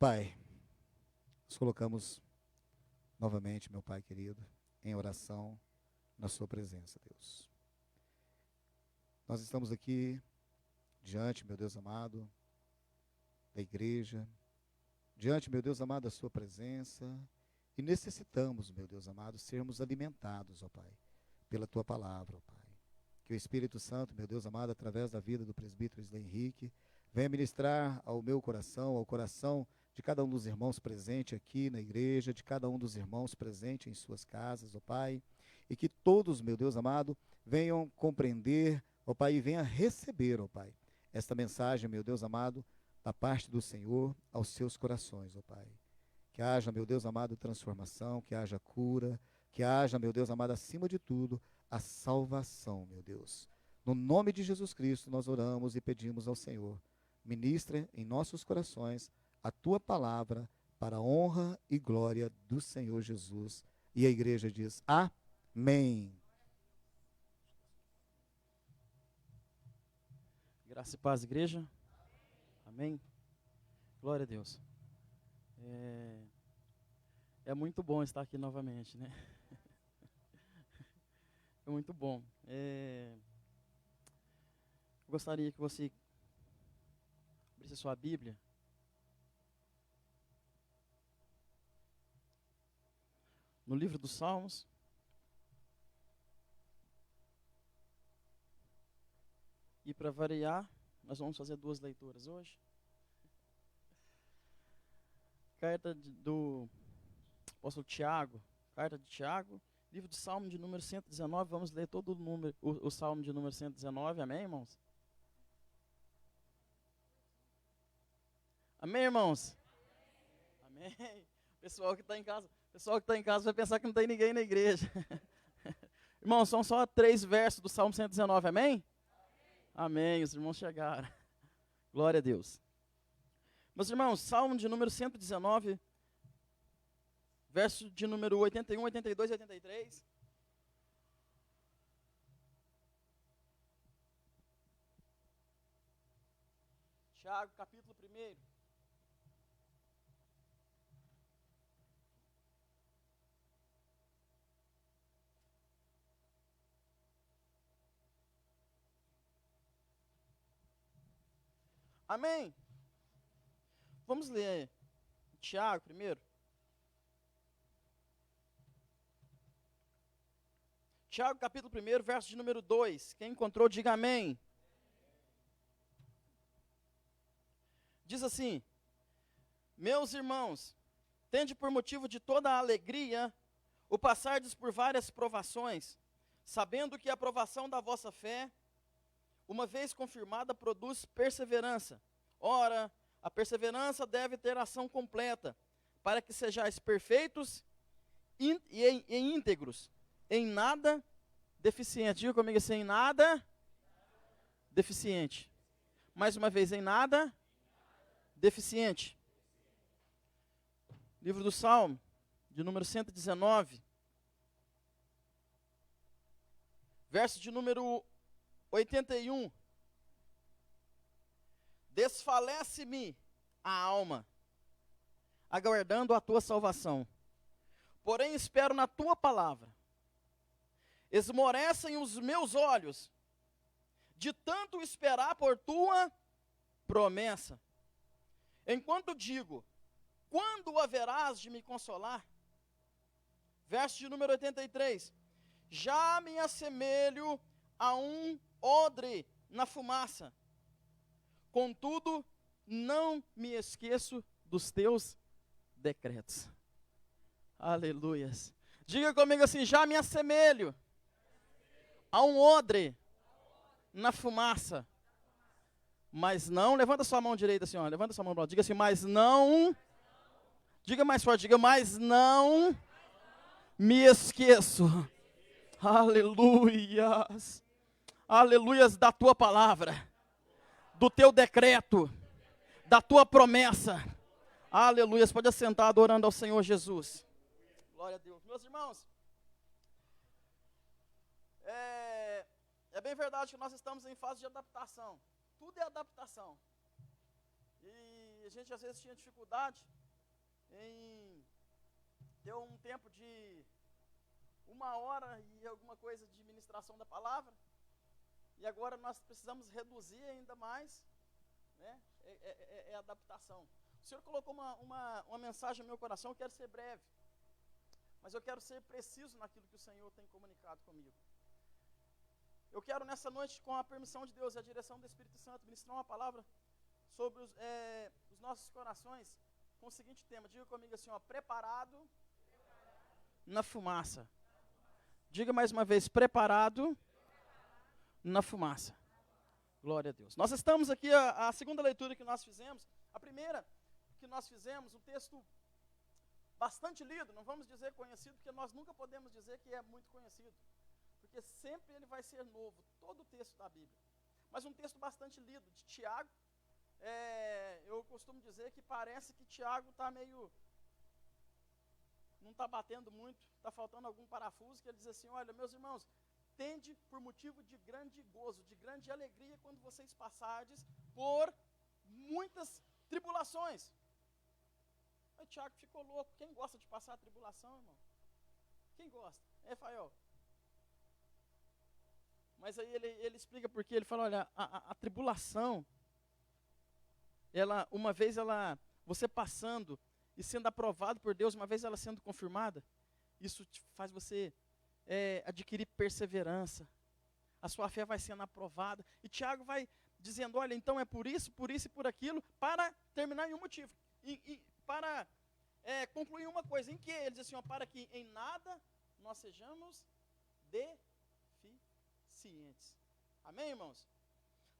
Pai, nos colocamos novamente, meu Pai querido, em oração na sua presença, Deus. Nós estamos aqui diante, meu Deus amado, da igreja, diante, meu Deus amado, da sua presença, e necessitamos, meu Deus amado, sermos alimentados, ó Pai, pela tua palavra, ó Pai. Que o Espírito Santo, meu Deus amado, através da vida do presbítero Isley Henrique, venha ministrar ao meu coração, ao coração de cada um dos irmãos presentes aqui na igreja, de cada um dos irmãos presentes em suas casas, ó Pai, e que todos, meu Deus amado, venham compreender, ó Pai, e venham receber, ó Pai, esta mensagem, meu Deus amado, da parte do Senhor aos seus corações, ó Pai. Que haja, meu Deus amado, transformação, que haja cura, que haja, meu Deus amado, acima de tudo, a salvação, meu Deus. No nome de Jesus Cristo, nós oramos e pedimos ao Senhor, ministra em nossos corações a tua palavra para a honra e glória do Senhor Jesus. E a igreja diz, amém. Graça e paz, igreja. Amém. Glória a Deus. É muito bom estar aqui novamente, né? É muito bom. Eu gostaria que você abrisse a sua Bíblia no livro dos Salmos. E para variar, nós vamos fazer duas leituras hoje. Carta do apóstolo Tiago, carta de Tiago, livro de Salmo de número 119, vamos ler todo o Salmo de número 119, amém, irmãos? Amém, irmãos? Amém. Pessoal que está em casa vai pensar que não tem ninguém na igreja. Irmãos, são só 3 versos do Salmo 119, amém? Amém, os irmãos chegaram. Glória a Deus. Meus irmãos, Salmo de número 119, verso de número 81, 82 e 83. Tiago, capítulo 1. Amém? Vamos ler Tiago primeiro. Tiago, capítulo 1, verso de número 2. Quem encontrou, diga amém. Diz assim: meus irmãos, tende por motivo de toda a alegria o passardes por várias provações, sabendo que a provação da vossa fé, uma vez confirmada, produz perseverança. Ora, a perseverança deve ter ação completa, para que sejais perfeitos e íntegros, em nada deficiente. Diga comigo assim, em nada deficiente. Mais uma vez, em nada deficiente. Livro do Salmo, de número 119, verso de número 81. Desfalece-me a alma, aguardando a tua salvação. Porém espero na tua palavra. Esmorecem os meus olhos, de tanto esperar por tua promessa. Enquanto digo, quando haverás de me consolar? Verso de número 83. Já me assemelho a um odre na fumaça. Contudo, não me esqueço dos teus decretos. Aleluias. Diga comigo assim, já me assemelho a um odre na fumaça. Mas não, levanta sua mão direita assim, ó, levanta sua mão, diga assim, mas não, diga mais forte, diga, mas não me esqueço. Aleluias. Aleluias da tua palavra, do teu decreto, da tua promessa. Aleluias, pode assentar adorando ao Senhor Jesus. Glória a Deus. Meus irmãos, é bem verdade que nós estamos em fase de adaptação. Tudo é adaptação. E a gente às vezes tinha dificuldade em ter um tempo de 1 hora e alguma coisa de ministração da palavra, e agora nós precisamos reduzir ainda mais, né? É adaptação. O Senhor colocou uma mensagem no meu coração, eu quero ser breve, mas eu quero ser preciso naquilo que o Senhor tem comunicado comigo. Eu quero nessa noite, com a permissão de Deus e a direção do Espírito Santo, ministrar uma palavra sobre os nossos corações, com o seguinte tema. Diga comigo assim, ó: preparado na fumaça. Diga mais uma vez: preparado na fumaça. Glória a Deus. Nós estamos aqui, a segunda leitura que nós fizemos, a primeira que nós fizemos, um texto bastante lido, não vamos dizer conhecido, porque nós nunca podemos dizer que é muito conhecido, porque sempre ele vai ser novo, todo o texto da Bíblia. Mas um texto bastante lido, de Tiago. Eu costumo dizer que parece que Tiago está meio... não está batendo muito, está faltando algum parafuso, que ele diz assim: olha, meus irmãos, tende por motivo de grande gozo, de grande alegria, quando vocês passardes por muitas tribulações. Aí Tiago ficou louco. Quem gosta de passar tribulação, irmão? Quem gosta? Rafael. Mas aí ele explica por quê. Ele fala: olha, a tribulação, uma vez você passando e sendo aprovado por Deus, uma vez ela sendo confirmada, isso faz você adquirir perseverança. A sua fé vai sendo aprovada. E Tiago vai dizendo: olha, então é por isso e por aquilo, para terminar em um motivo. Para concluir uma coisa, em que ele diz assim, ó: para que em nada nós sejamos deficientes. Amém, irmãos?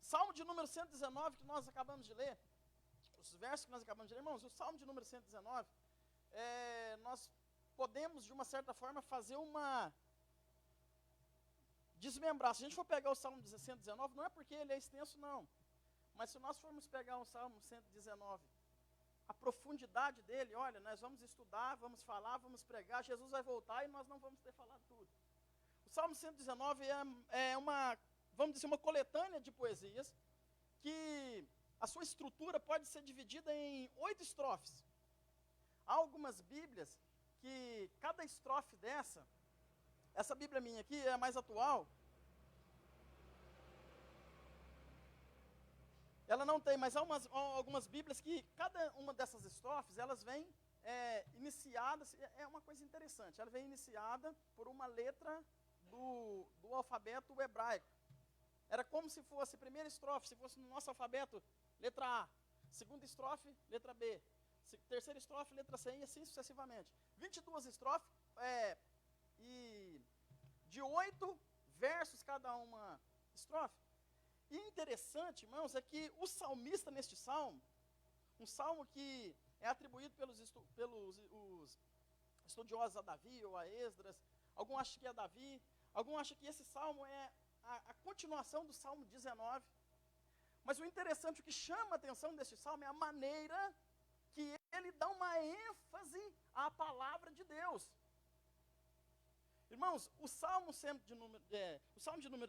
Salmo de número 119, que nós acabamos de ler, os versos que nós acabamos de ler, irmãos, o Salmo de número 119, nós podemos, de uma certa forma, fazer desmembrar. Se a gente for pegar o Salmo 119, não é porque ele é extenso, não. Mas se nós formos pegar o Salmo 119, a profundidade dele, olha, nós vamos estudar, vamos falar, vamos pregar, Jesus vai voltar e nós não vamos ter falado tudo. O Salmo 119 vamos dizer, uma coletânea de poesias, que a sua estrutura pode ser dividida em 8 estrofes. Há algumas bíblias que cada estrofe essa Bíblia minha aqui é a mais atual, ela não tem, mas há algumas Bíblias que cada uma dessas estrofes, elas vêm iniciadas, é uma coisa interessante, ela vem iniciada por uma letra do alfabeto hebraico. Era como se fosse a primeira estrofe, se fosse no nosso alfabeto, letra A, segunda estrofe, letra B, terceira estrofe, letra C, e assim sucessivamente. 22 estrofes, e de 8 versos cada uma estrofe. E interessante, irmãos, é que o salmista neste salmo, um salmo que é atribuído pelos estudiosos a Davi ou a Esdras, alguns acham que é Davi, alguns acham que esse salmo é a continuação do Salmo 19. Mas o interessante, o que chama a atenção deste salmo é a maneira que ele dá uma ênfase à palavra de Deus. Irmãos, o Salmo de número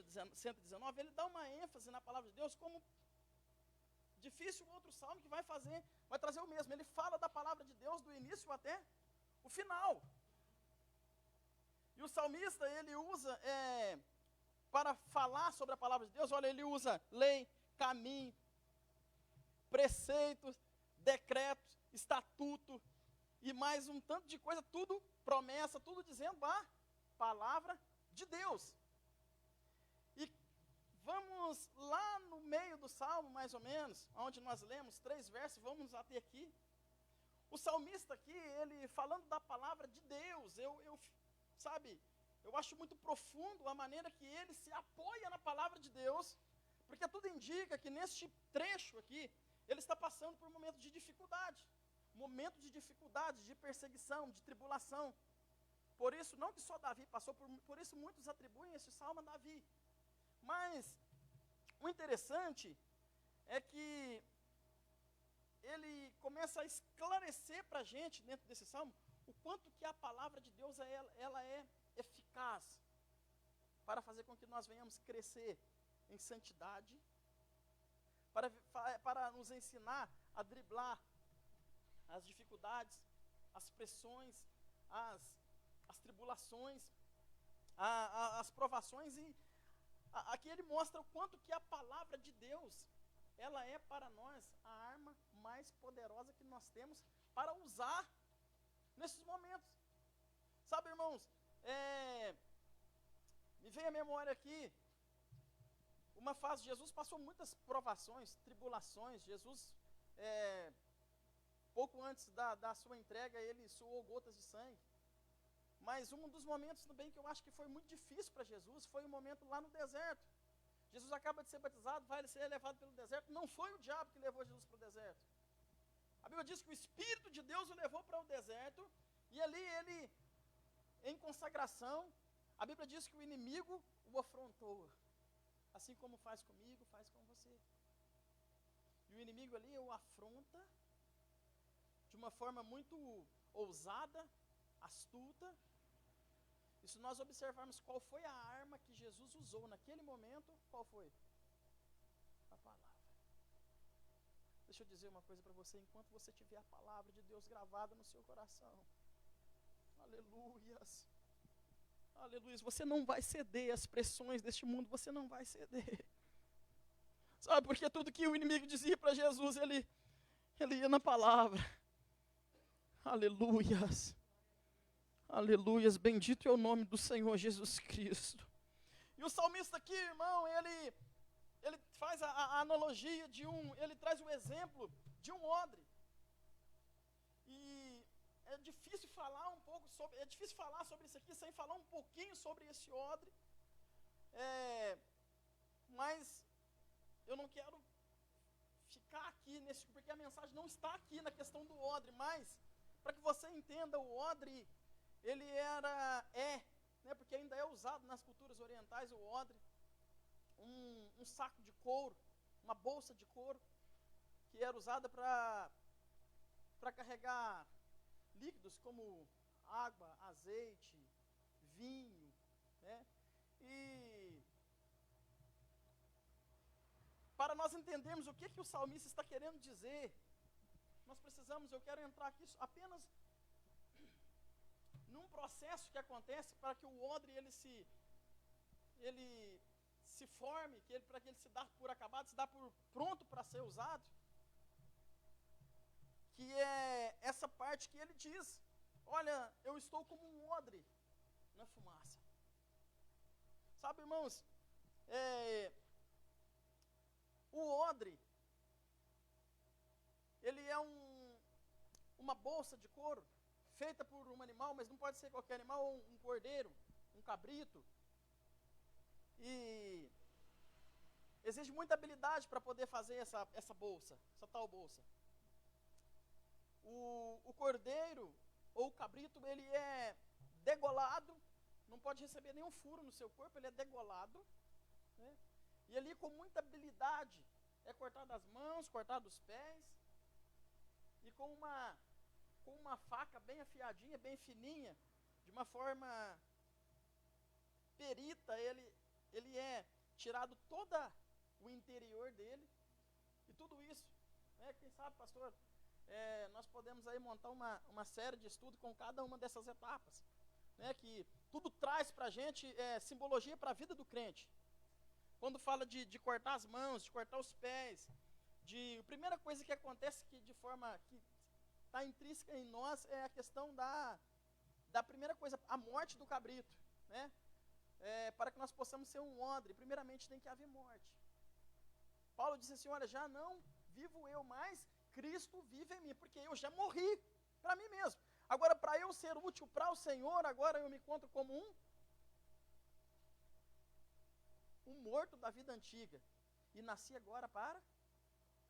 119, ele dá uma ênfase na palavra de Deus como difícil outro salmo que vai trazer o mesmo. Ele fala da palavra de Deus do início até o final. E o salmista, ele usa, para falar sobre a palavra de Deus, olha, ele usa lei, caminho, preceitos, decretos, estatuto, e mais um tanto de coisa, tudo promessa, tudo dizendo a palavra de Deus. E vamos lá no meio do salmo, mais ou menos, onde nós lemos 3 versos, vamos até aqui. O salmista aqui, ele falando da palavra de Deus, eu acho muito profundo a maneira que ele se apoia na palavra de Deus, porque tudo indica que neste trecho aqui, ele está passando por um momento de dificuldade, de perseguição, de tribulação. Por isso, não que só Davi passou, por isso muitos atribuem esse salmo a Davi. Mas o interessante é que ele começa a esclarecer para a gente, dentro desse salmo, o quanto que a palavra de Deus ela é eficaz para fazer com que nós venhamos crescer em santidade, para nos ensinar a driblar as dificuldades, as pressões, as tribulações, as provações, e aqui ele mostra o quanto que a palavra de Deus, ela é para nós a arma mais poderosa que nós temos para usar nesses momentos. Sabe, irmãos, me vem à memória aqui uma fase. Jesus passou muitas provações, tribulações. Jesus, pouco antes da sua entrega, ele suou gotas de sangue. Mas um dos momentos também que eu acho que foi muito difícil para Jesus foi o momento lá no deserto. Jesus acaba de ser batizado, vai ser levado pelo deserto. Não foi o diabo que levou Jesus para o deserto. A Bíblia diz que o Espírito de Deus o levou para o deserto, e ali ele, em consagração, a Bíblia diz que o inimigo o afrontou. Assim como faz comigo, faz com você. E o inimigo ali o afronta de uma forma muito ousada, astuta. E se nós observarmos qual foi a arma que Jesus usou naquele momento, qual foi? A palavra. Deixa eu dizer uma coisa para você, enquanto você tiver a palavra de Deus gravada no seu coração, aleluias, aleluias, você não vai ceder às pressões deste mundo, você não vai ceder. Sabe, porque tudo que o inimigo dizia para Jesus, ele ia na palavra. Aleluias. Aleluias, bendito é o nome do Senhor Jesus Cristo. E o salmista aqui, irmão, ele faz a analogia ele traz o exemplo de um odre. E é difícil falar sobre isso aqui sem falar um pouquinho sobre esse odre. Mas eu não quero ficar aqui porque a mensagem não está aqui na questão do odre, mas para que você entenda, o odre ele porque ainda é usado nas culturas orientais, o odre, um saco de couro, uma bolsa de couro, que era usada para carregar líquidos como água, azeite, vinho, né? E para nós entendermos o que o salmista está querendo dizer, eu quero entrar aqui apenas num processo que acontece para que o odre ele se forme, para que ele se dá por acabado, se dá por pronto para ser usado, que é essa parte que ele diz: olha, eu estou como um odre na fumaça. Sabe, irmãos, o odre, ele é uma bolsa de couro, feita por um animal, mas não pode ser qualquer animal, um cordeiro, um cabrito. E exige muita habilidade para poder fazer essa bolsa, essa tal bolsa. O cordeiro ou o cabrito, ele é degolado, não pode receber nenhum furo no seu corpo, ele é degolado, né? E ali com muita habilidade é cortado as mãos, cortado os pés, e com uma faca bem afiadinha, bem fininha, de uma forma perita, ele é tirado todo o interior dele, e tudo isso, né, quem sabe, pastor, nós podemos aí montar uma série de estudo com cada uma dessas etapas, né, que tudo traz para a gente simbologia para a vida do crente. Quando fala de cortar as mãos, de cortar os pés, a primeira coisa que acontece de forma que está intrínseca em nós é a questão da primeira coisa, a morte do cabrito, né? Para que nós possamos ser um odre, primeiramente tem que haver morte. Paulo disse assim: olha, já não vivo eu mais, Cristo vive em mim, porque eu já morri para mim mesmo. Agora, para eu ser útil para o Senhor, agora eu me encontro como um morto da vida antiga, e nasci agora para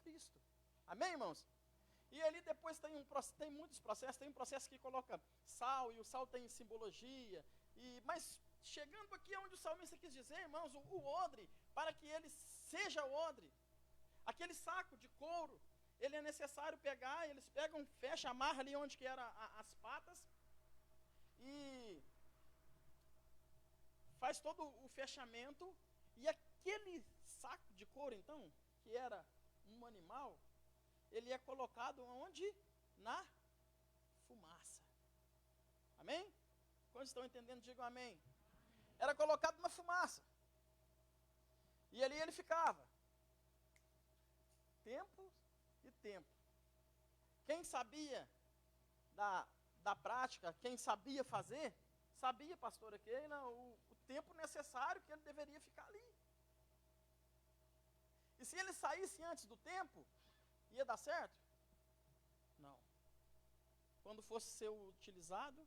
Cristo. Amém, irmãos? E ali depois tem muitos processos, tem um processo que coloca sal, e o sal tem simbologia, mas chegando aqui onde o salmista quis dizer, irmãos, o odre, para que ele seja odre, aquele saco de couro, ele é necessário pegar, eles pegam, fecha, amarra ali onde que era as patas, e faz todo o fechamento, e aquele saco de couro, então, que era um animal, ele é colocado onde? Na fumaça. Amém? Quando estão entendendo, digam amém. Era colocado na fumaça. E ali ele ficava. Tempo e tempo. Quem sabia da prática, quem sabia fazer, sabia, pastora Keila, o tempo necessário que ele deveria ficar ali. E se ele saísse antes do tempo, ia dar certo? Não. Quando fosse ser utilizado,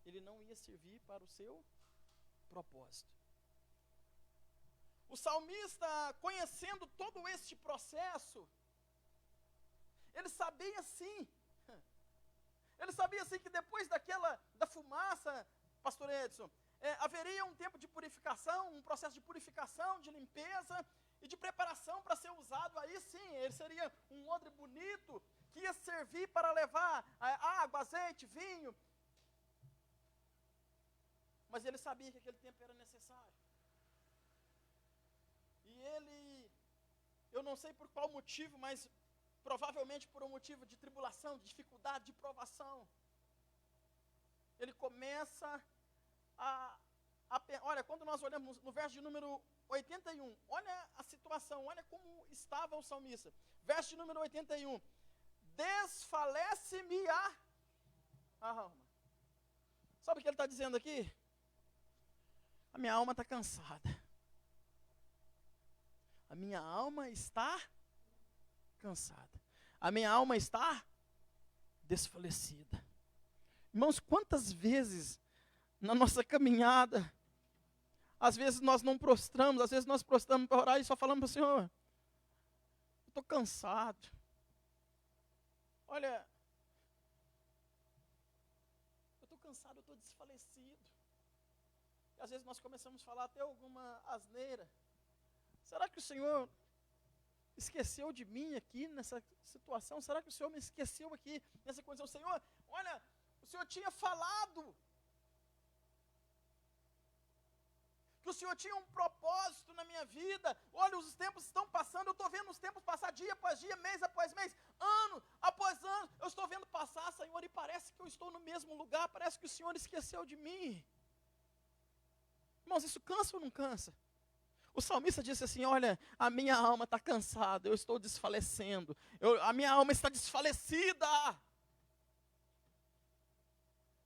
ele não ia servir para o seu propósito. O salmista, conhecendo todo este processo, ele sabia sim que depois da fumaça, pastor Edson, haveria um tempo de purificação, um processo de purificação, de limpeza e de preparação para ser usado. Aí sim, ele seria um odre bonito, que ia servir para levar água, azeite, vinho. Mas ele sabia que aquele tempo era necessário. E ele, eu não sei por qual motivo, mas provavelmente por um motivo de tribulação, de dificuldade, de provação, ele começa olha, quando nós olhamos no verso de número 81, olha a situação, olha como estava o salmista. Verso de número 81, desfalece-me a alma. Sabe o que ele está dizendo aqui? A minha alma está cansada. A minha alma está cansada. A minha alma está desfalecida. Irmãos, quantas vezes na nossa caminhada, às vezes nós não prostramos, às vezes nós prostramos para orar e só falamos para o Senhor, eu estou cansado. Olha, eu estou cansado, eu estou desfalecido. E às vezes nós começamos a falar até alguma asneira. Será que o Senhor esqueceu de mim aqui nessa situação? Será que o Senhor me esqueceu aqui nessa condição? Senhor, olha, o Senhor tinha falado que o Senhor tinha um propósito na minha vida. Olha, os tempos estão passando, eu estou vendo os tempos passar dia após dia, mês após mês, ano após ano, eu estou vendo passar, Senhor, e parece que eu estou no mesmo lugar, parece que o Senhor esqueceu de mim. Irmãos, isso cansa ou não cansa? O salmista disse assim, olha, a minha alma está cansada, eu estou desfalecendo, a minha alma está desfalecida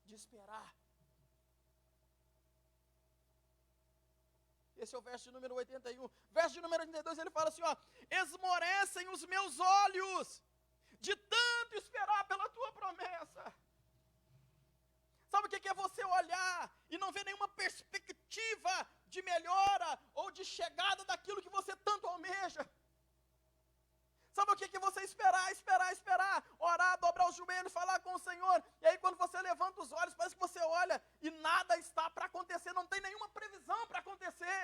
de esperar. Esse é o verso de número 81. Verso de número 82, ele fala assim, ó, esmorecem os meus olhos, de tanto esperar pela tua promessa. Sabe o que é você olhar e não ver nenhuma perspectiva de melhora ou de chegada daquilo que você tanto almeja? Sabe o que é você esperar, orar, dobrar os joelhos, falar com o Senhor, e aí quando você levanta os olhos, parece que você olha e nada está para acontecer, não tem nenhuma previsão para acontecer.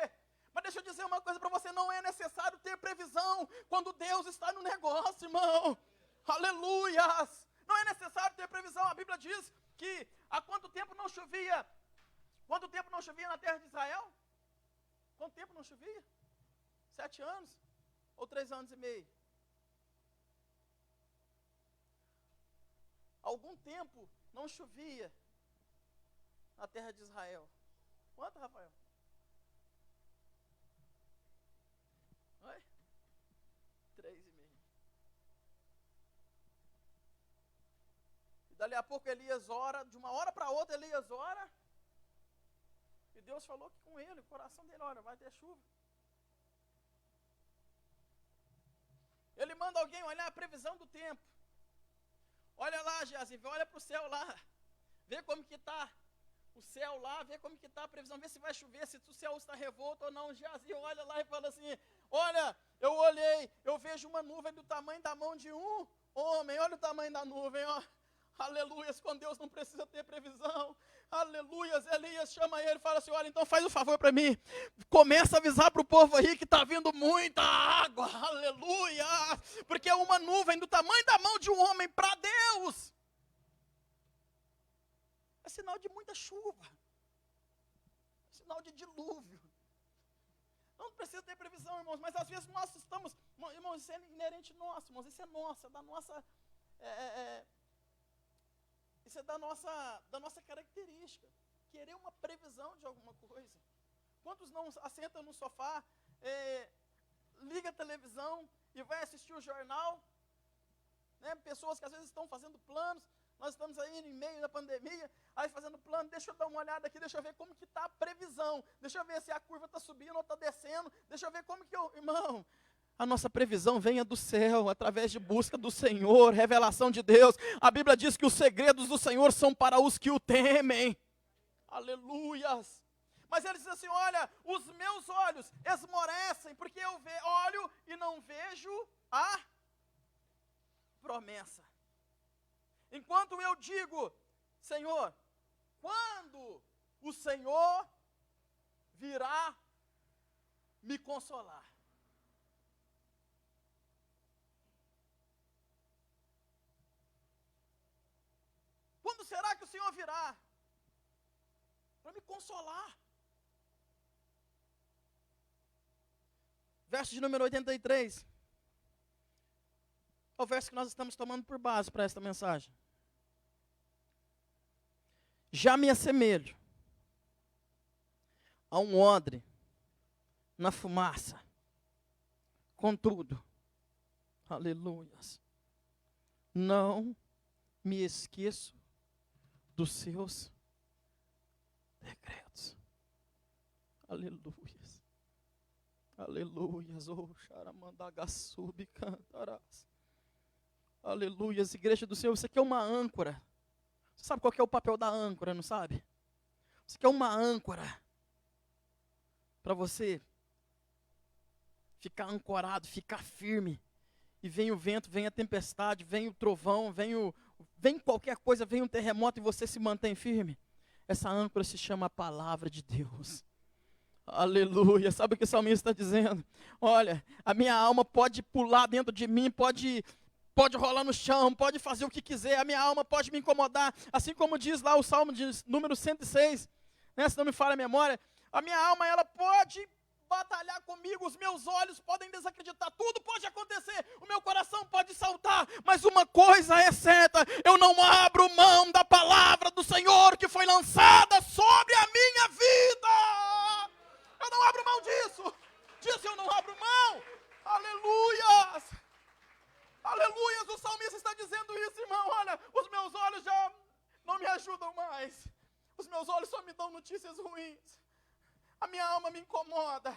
Mas deixa eu dizer uma coisa para você, não é necessário ter previsão quando Deus está no negócio, irmão. Aleluias! Não é necessário ter previsão, a Bíblia diz que há quanto tempo não chovia? Quanto tempo não chovia na terra de Israel? Quanto tempo não chovia? 7 anos? Ou 3 anos e meio? Algum tempo não chovia na terra de Israel. Quanto, Rafael? Oi? 3 e meio. E dali a pouco Elias ora, de uma hora para outra Elias ora, e Deus falou que com ele, o coração dele, olha, vai ter chuva. Ele manda alguém olhar a previsão do tempo. Olha lá, Geazi, olha para o céu lá, vê como que está o céu lá, vê como que está a previsão, vê se vai chover, se o céu está revolto ou não. Geazi olha lá e fala assim, olha, eu olhei, eu vejo uma nuvem do tamanho da mão de um homem, olha o tamanho da nuvem, ó. Aleluias, com Deus não precisa ter previsão. Aleluias, Elias chama ele e fala assim, olha, então faz um favor para mim, começa a avisar para o povo aí que está vindo muita água, aleluia, porque é uma nuvem do tamanho da mão de um homem para Deus. É sinal de muita chuva, é sinal de dilúvio. Não precisa ter previsão, irmãos, mas às vezes nós estamos, irmãos, isso é inerente nosso, irmãos, isso é nosso, é da nossa, isso é da nossa característica, querer uma previsão de alguma coisa. Quantos não assentam no sofá, liga a televisão e vai assistir o jornal, né? Pessoas que às vezes estão fazendo planos, nós estamos aí em meio da pandemia, aí fazendo plano, deixa eu dar uma olhada aqui, deixa eu ver como que está a previsão, deixa eu ver se a curva está subindo ou está descendo, deixa eu ver como que irmão, a nossa previsão venha do céu, através de busca do Senhor, revelação de Deus. A Bíblia diz que os segredos do Senhor são para os que o temem. Aleluias. Mas ele diz assim, olha, os meus olhos esmorecem, porque eu olho e não vejo a promessa. Enquanto eu digo, Senhor, quando o Senhor virá me consolar? Quando será que o Senhor virá para me consolar? Verso de número 83. É o verso que nós estamos tomando por base para esta mensagem. Já me assemelho a um odre na fumaça. Contudo, aleluias, não me esqueço dos seus decretos. Aleluias. Aleluias. Oh, xaramandagaçubi cantarás. Aleluias, igreja do Senhor, isso aqui é uma âncora. Você sabe qual que é o papel da âncora, não sabe? Isso aqui é uma âncora. Para você ficar ancorado, ficar firme. E vem o vento, vem a tempestade, vem o trovão, vem qualquer coisa, vem um terremoto e você se mantém firme. Essa âncora se chama a palavra de Deus. Aleluia. Sabe o que o salmista está dizendo? Olha, a minha alma pode pular dentro de mim, pode rolar no chão, pode fazer o que quiser, a minha alma pode me incomodar, assim como diz lá o Salmo de número 106, né, se não me falha a memória, a minha alma ela pode batalhar comigo, os meus olhos podem desacreditar, tudo pode acontecer, o meu coração pode saltar, mas uma coisa é certa, eu não abro mão da palavra do Senhor que foi lançada sobre a minha vida, eu não abro mão disso eu não abro mão, aleluia. Aleluia, o salmista está dizendo isso, irmão, olha, os meus olhos já não me ajudam mais, os meus olhos só me dão notícias ruins, a minha alma me incomoda,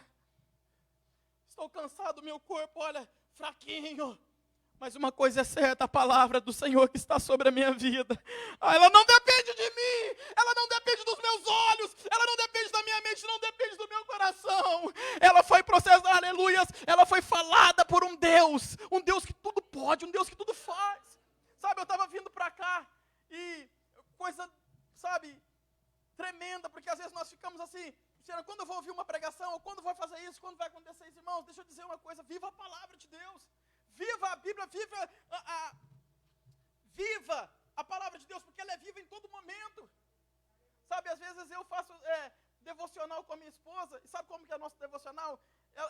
estou cansado, meu corpo, olha, fraquinho, mas uma coisa é certa, a palavra do Senhor que está sobre a minha vida, ela não depende de mim, ela não depende dos meus olhos, ela não depende da minha mente, não depende do meu coração, ela foi processada, aleluias, ela foi falada por um Deus que tudo pode, um Deus que tudo faz, sabe, eu estava vindo para cá, e coisa, sabe, tremenda, porque às vezes nós ficamos assim, será quando eu vou ouvir uma pregação, ou quando vou fazer isso, quando vai acontecer isso, irmãos, deixa eu dizer uma coisa, viva a palavra de Deus, viva a Bíblia, viva a palavra de Deus, porque ela é viva em todo momento, sabe, às vezes eu faço devocional com a minha esposa, e sabe como que é o nosso devocional?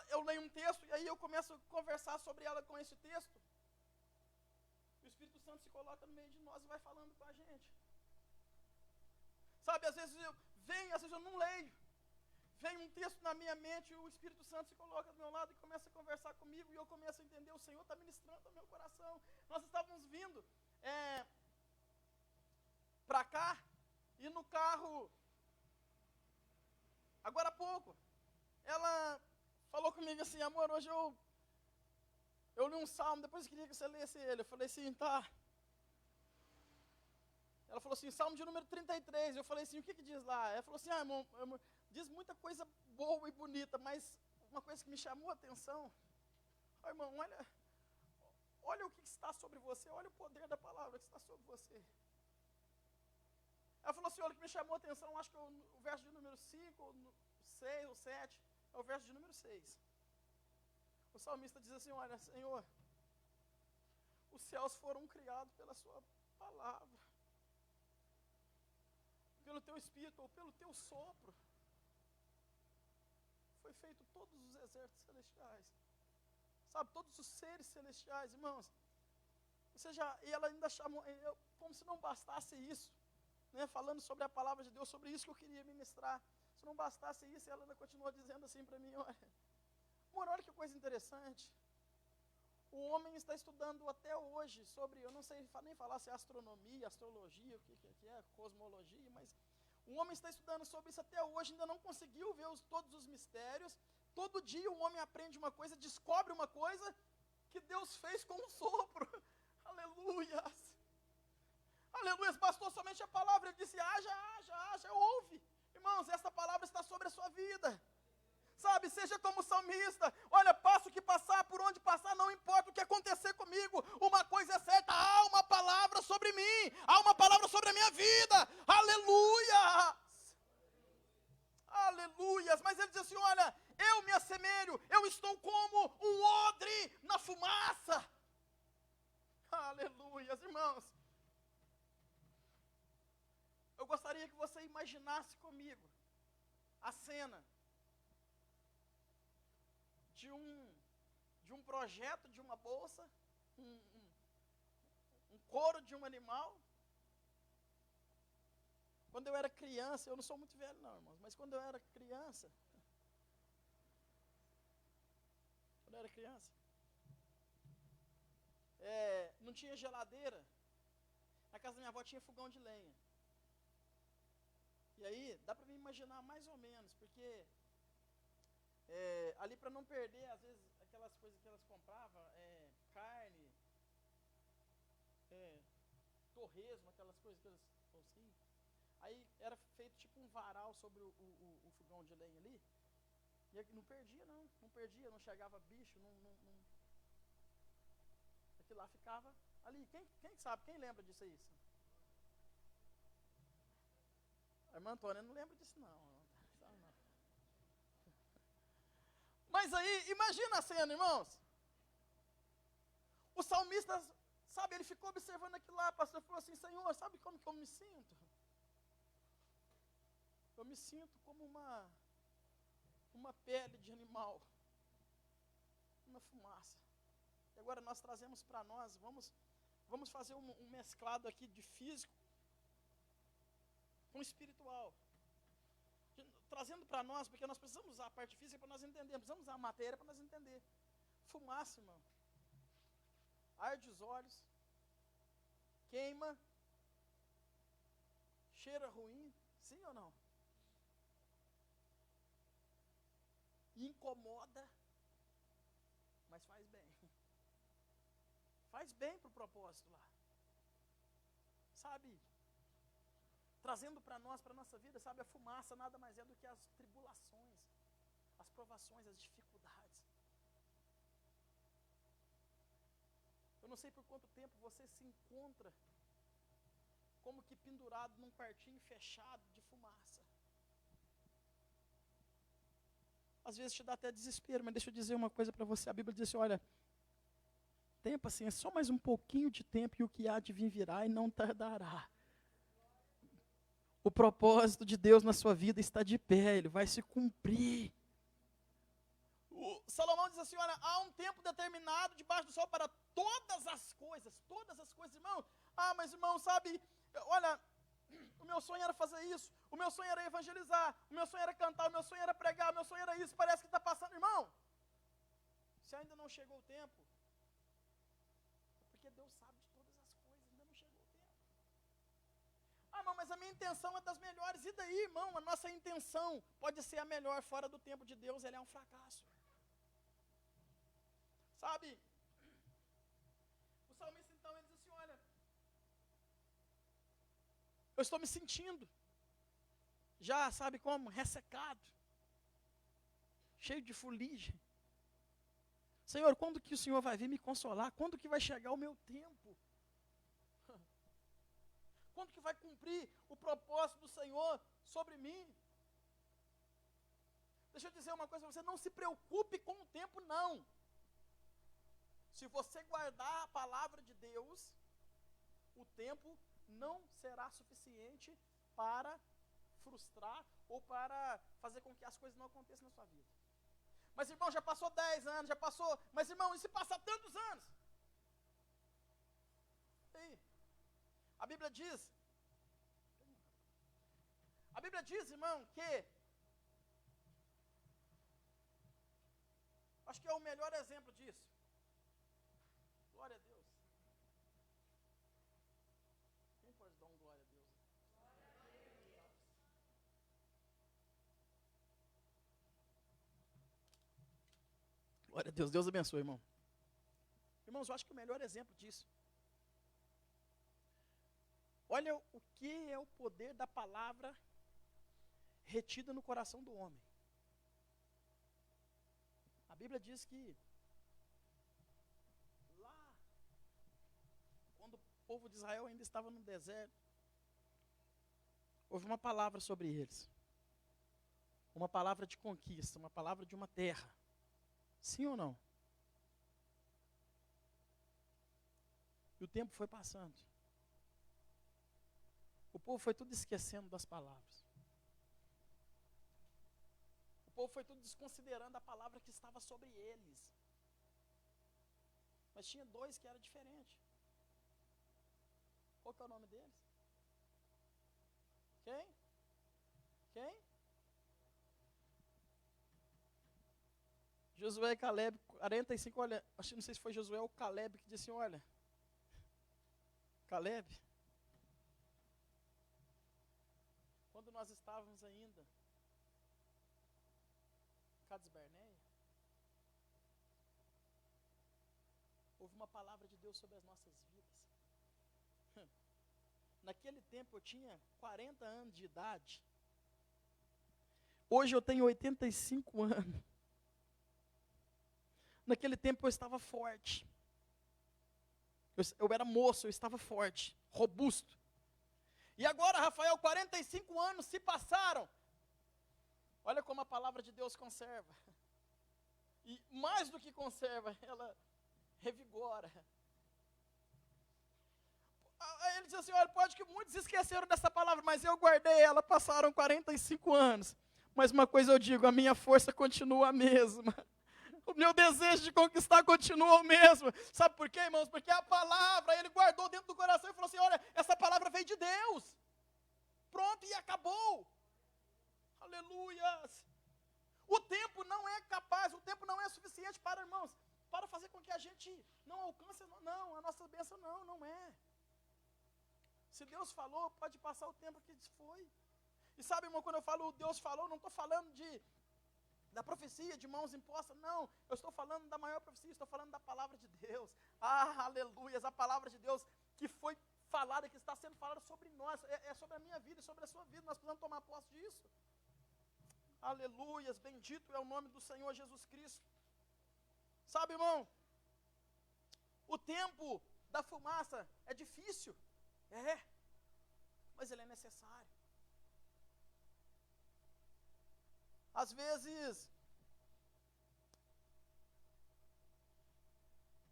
Eu leio um texto, e aí eu começo a conversar sobre ela com esse texto, o Espírito Santo se coloca no meio de nós e vai falando com a gente, sabe, às vezes eu não leio, vem um texto na minha mente, e o Espírito Santo se coloca do meu lado e começa a conversar comigo, e eu começo a entender, o Senhor está ministrando ao meu coração. Nós estávamos vindo para cá, e no carro, agora há pouco, ela falou comigo assim, amor, hoje eu li um salmo, depois eu queria que você lesse ele. Eu falei assim, tá. Ela falou assim, salmo de número 33, eu falei assim, o que diz lá? Ela falou assim, irmão, diz muita coisa boa e bonita, mas uma coisa que me chamou a atenção, irmão, olha o que está sobre você, olha o poder da palavra que está sobre você. Ela falou assim, olha, o que me chamou a atenção, acho que o verso de número 5, ou 6, ou 7, é o verso de número 6. O salmista diz assim, olha, Senhor, os céus foram criados pela sua palavra, pelo teu Espírito, ou pelo teu sopro, foi foi feito todos os exércitos celestiais. Sabe, todos os seres celestiais, irmãos. E ela ainda chamou, como se não bastasse isso, né, falando sobre a palavra de Deus, sobre isso que eu queria ministrar. Se não bastasse isso, ela ainda continuou dizendo assim para mim, olha, amor, olha que coisa interessante. O homem está estudando até hoje sobre, eu não sei nem falar se é astronomia, astrologia, o que é, cosmologia, mas o homem está estudando sobre isso até hoje, ainda não conseguiu ver todos os mistérios. Todo dia o homem aprende uma coisa, descobre uma coisa que Deus fez com um sopro. Aleluias. Aleluias, bastou somente a palavra. Ele disse, haja, ouve. Irmãos, esta palavra está sobre a sua vida. Sabe, seja como salmista. Olha, passo o que passar, por onde passar, não importa o que acontecer comigo. Uma coisa é certa, há uma palavra sobre mim. Há uma palavra sobre a minha vida. Aleluias. Aleluias. Mas ele diz assim, olha, eu me assemelho, eu estou como um odre na fumaça. Aleluias, irmãos. Eu gostaria que você imaginasse comigo a cena de um projeto de uma bolsa, um couro de um animal. Quando eu era criança, eu não sou muito velho não, irmãos, mas quando eu era criança, não tinha geladeira, na casa da minha avó tinha fogão de lenha. E aí, dá para me imaginar mais ou menos, porque ali para não perder, às vezes, aquelas coisas que elas compravam, carne, torresmo, aquelas coisas que elas assim. Aí era feito tipo um varal sobre o fogão de lenha ali, e não perdia, não chegava bicho, aquilo lá ficava ali. Quem sabe, quem lembra disso aí? A irmã Antônia não lembra disso não. Mas aí, imagina a cena, irmãos. O salmista, sabe, ele ficou observando aquilo lá, pastor, falou assim, Senhor, sabe como que eu me sinto? Eu me sinto como uma pele de animal, uma fumaça. E agora nós trazemos para nós, vamos fazer um mesclado aqui de físico com espiritual. Trazendo para nós, porque nós precisamos usar a parte física para nós entendermos, precisamos usar a matéria para nós entender. Fumaça, irmão, arde os olhos, queima, cheira ruim, sim ou não? Incomoda, mas faz bem. Faz bem para o propósito lá. Sabe? Trazendo para nós, para a nossa vida, sabe, a fumaça nada mais é do que as tribulações, as provações, as dificuldades. Eu não sei por quanto tempo você se encontra como que pendurado num quartinho fechado de fumaça. Às vezes te dá até desespero, mas deixa eu dizer uma coisa para você. A Bíblia diz assim, olha, tenha paciência, só mais um pouquinho de tempo e o que há de vir virá e não tardará. O propósito de Deus na sua vida está de pé, ele vai se cumprir. Salomão diz assim, olha, há um tempo determinado debaixo do sol para todas as coisas, irmão. Mas irmão, sabe, olha, o meu sonho era fazer isso, o meu sonho era evangelizar, o meu sonho era cantar, o meu sonho era pregar, o meu sonho era isso, parece que está passando, irmão. Se ainda não chegou o tempo, é porque Deus sabe de todas as coisas, ainda não chegou o tempo. Irmão, mas a minha intenção é das melhores, e daí, irmão, a nossa intenção pode ser a melhor, fora do tempo de Deus, ela é um fracasso. Sabe, o salmista então, ele diz assim, olha, eu estou me sentindo, já sabe como, ressecado, cheio de fuligem. Senhor, quando que o Senhor vai vir me consolar? Quando que vai chegar o meu tempo? Quando que vai cumprir o propósito do Senhor sobre mim? Deixa eu dizer uma coisa para você, não se preocupe com o tempo, não. Se você guardar a palavra de Deus, o tempo não será suficiente para frustrar ou para fazer com que as coisas não aconteçam na sua vida. Mas, irmão, já passou 10 anos, já passou. Mas, irmão, e se passar tantos anos? E aí? A Bíblia diz, irmão, que acho que é o melhor exemplo disso. Glória a Deus. Quem pode dar um glória a Deus? Glória a Deus. Deus abençoe, irmão. Irmãos, eu acho que o melhor exemplo disso. Olha o que é o poder da palavra retida no coração do homem. A Bíblia diz que lá, quando o povo de Israel ainda estava no deserto, houve uma palavra sobre eles. Uma palavra de conquista, uma palavra de uma terra. Sim ou não? E o tempo foi passando. O povo foi tudo esquecendo das palavras. O povo foi tudo desconsiderando a palavra que estava sobre eles. Mas tinha dois que eram diferentes. Qual que é o nome deles? Quem? Josué e Caleb, 45, olha, não sei se foi Josué ou Caleb que disse, olha, Caleb, quando nós estávamos ainda em Cades Barneia, houve uma palavra de Deus sobre as nossas vidas. Naquele tempo eu tinha 40 anos de idade. Hoje eu tenho 85 anos. Naquele tempo eu estava forte. Eu era moço, eu estava forte, robusto. E agora, Rafael, 45 anos se passaram. Olha como a palavra de Deus conserva. E mais do que conserva, ela revigora. Ele diz assim, olha, pode que muitos esqueceram dessa palavra, mas eu guardei ela, passaram 45 anos. Mas uma coisa eu digo, a minha força continua a mesma. O meu desejo de conquistar continua o mesmo. Sabe por quê, irmãos? Porque a palavra, ele guardou dentro do coração e falou assim, olha, essa palavra veio de Deus. Pronto, e acabou. Aleluias. O tempo não é capaz, o tempo não é suficiente para, irmãos, para fazer com que a gente não alcance, não, a nossa bênção não é. Se Deus falou, pode passar o tempo que foi. E sabe, irmão, quando eu falo Deus falou, não estou falando da profecia de mãos impostas, não. Eu estou falando da maior profecia, estou falando da palavra de Deus. Ah, aleluias, a palavra de Deus que foi falada, que está sendo falada sobre nós, é sobre a minha vida e sobre a sua vida, nós precisamos tomar posse disso. Aleluias, bendito é o nome do Senhor Jesus Cristo. Sabe, irmão, o tempo da fumaça é difícil, mas ele é necessário. Às vezes,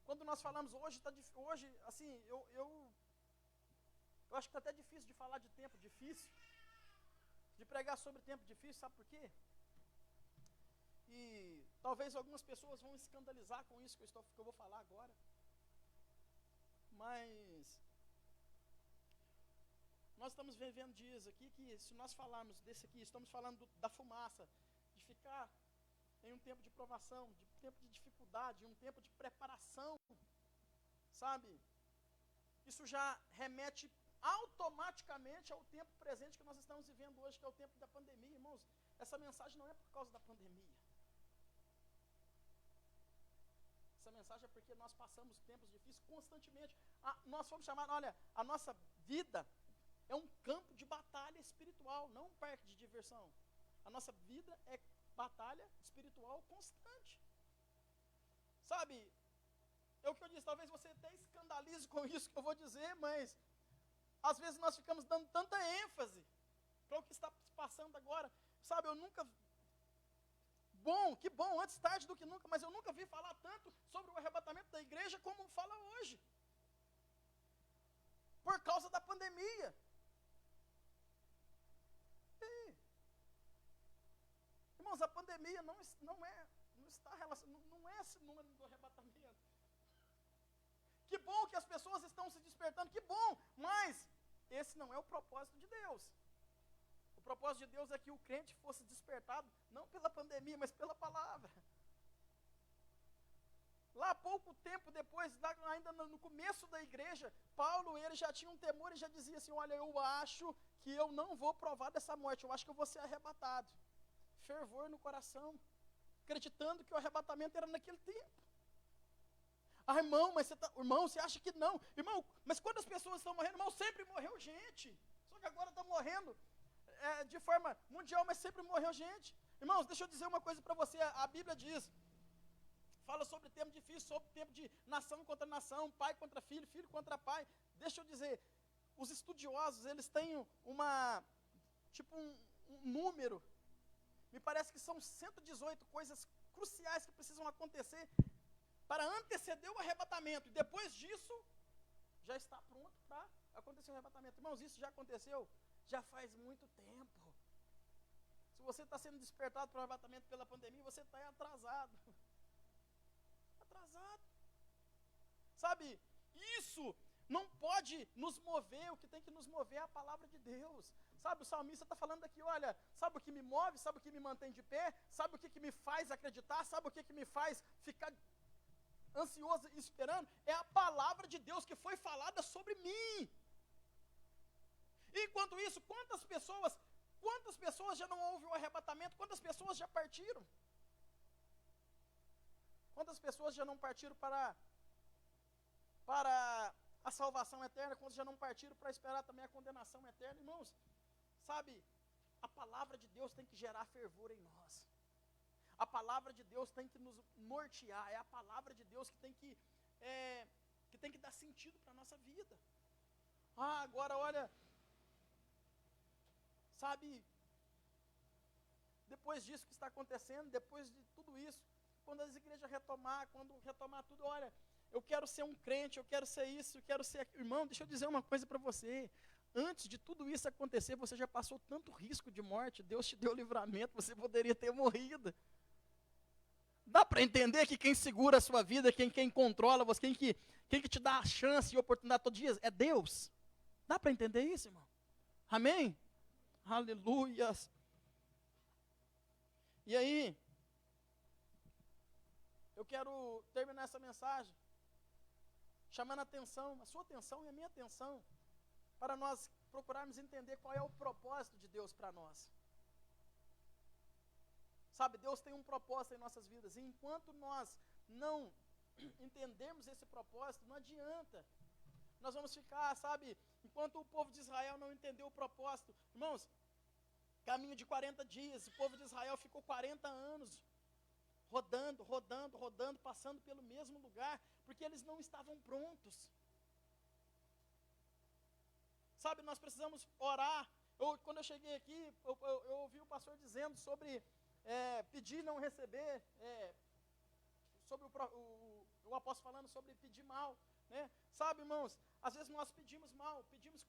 quando nós falamos hoje, assim, eu acho que está até difícil de falar de tempo difícil, de pregar sobre tempo difícil, sabe por quê? E talvez algumas pessoas vão escandalizar com isso que eu vou falar agora, mas nós estamos vivendo dias aqui que, se nós falarmos desse aqui, estamos falando da fumaça, de ficar em um tempo de provação, de tempo de dificuldade, um tempo de preparação, sabe? Isso já remete automaticamente ao tempo presente que nós estamos vivendo hoje, que é o tempo da pandemia, irmãos. Essa mensagem não é por causa da pandemia. Essa mensagem é porque nós passamos tempos difíceis constantemente. Nós fomos chamados, olha, a nossa vida é um campo de batalha espiritual, não um parque de diversão. A nossa vida é batalha espiritual constante. Sabe, é o que eu disse, talvez você até escandalize com isso que eu vou dizer, mas às vezes nós ficamos dando tanta ênfase para o que está passando agora. Sabe, eu nunca... Que bom, antes tarde do que nunca, mas eu nunca vi falar tanto sobre o arrebatamento da igreja como fala hoje. Por causa da pandemia. Irmãos, a pandemia não elas, não é sinônimo do arrebatamento. Que bom que as pessoas estão se despertando, que bom, mas esse não é o propósito de Deus. O propósito de Deus é que o crente fosse despertado, não pela pandemia, mas pela palavra. Lá pouco tempo depois, ainda no começo da igreja, Paulo, ele já tinha um temor e já dizia assim, olha, eu acho que eu não vou provar dessa morte, eu acho que eu vou ser arrebatado. Fervor no coração, acreditando que o arrebatamento era naquele tempo. Ah, irmão, mas irmão, você acha que não? Irmão, mas quando as pessoas estão morrendo, irmão, sempre morreu gente. Só que agora está morrendo de forma mundial, mas sempre morreu gente. Irmãos, deixa eu dizer uma coisa para você, a Bíblia diz, fala sobre tempo difícil, sobre tempo de nação contra nação, pai contra filho, filho contra pai. Deixa eu dizer, os estudiosos, eles têm um número, me parece que são 118 coisas cruciais que precisam acontecer para anteceder o arrebatamento. E depois disso, já está pronto para acontecer o arrebatamento. Irmãos, isso já aconteceu? Já faz muito tempo. Se você está sendo despertado para o arrebatamento pela pandemia, você está atrasado. Atrasado. Sabe, isso não pode nos mover, o que tem que nos mover é a palavra de Deus. Sabe, o salmista está falando aqui, olha, sabe o que me move, sabe o que me mantém de pé, sabe o que me faz acreditar, sabe o que me faz ficar ansioso e esperando? É a palavra de Deus que foi falada sobre mim. Enquanto isso, quantas pessoas já não houve o arrebatamento? Quantas pessoas já partiram? Quantas pessoas já não partiram para a salvação eterna? Quantas já não partiram para esperar também a condenação eterna? Irmãos, sabe, a palavra de Deus tem que gerar fervor em nós. A palavra de Deus tem que nos nortear. É a palavra de Deus que tem que dar sentido para a nossa vida. Ah, agora olha, sabe, depois disso que está acontecendo, depois de tudo isso, quando as igrejas quando retomar tudo, olha, eu quero ser um crente, eu quero ser isso, eu quero ser aquilo. Irmão, deixa eu dizer uma coisa para você. Antes de tudo isso acontecer, você já passou tanto risco de morte, Deus te deu livramento, você poderia ter morrido. Dá para entender que quem segura a sua vida, quem controla você, quem que te dá a chance e oportunidade todos os dias, é Deus. Dá para entender isso, irmão? Amém? Aleluias. E aí, eu quero terminar essa mensagem chamando a sua atenção e a minha atenção, para nós procurarmos entender qual é o propósito de Deus para nós. Sabe, Deus tem um propósito em nossas vidas, e enquanto nós não entendermos esse propósito, não adianta. Nós vamos ficar, sabe, enquanto o povo de Israel não entendeu o propósito, irmãos, caminho de 40 dias, o povo de Israel ficou 40 anos rodando, passando pelo mesmo lugar, porque eles não estavam prontos. Sabe, nós precisamos orar. Quando eu cheguei aqui, eu ouvi o pastor dizendo sobre pedir e não receber, sobre o apóstolo falando sobre pedir mal, né? Sabe, irmãos, às vezes nós pedimos mal, pedimos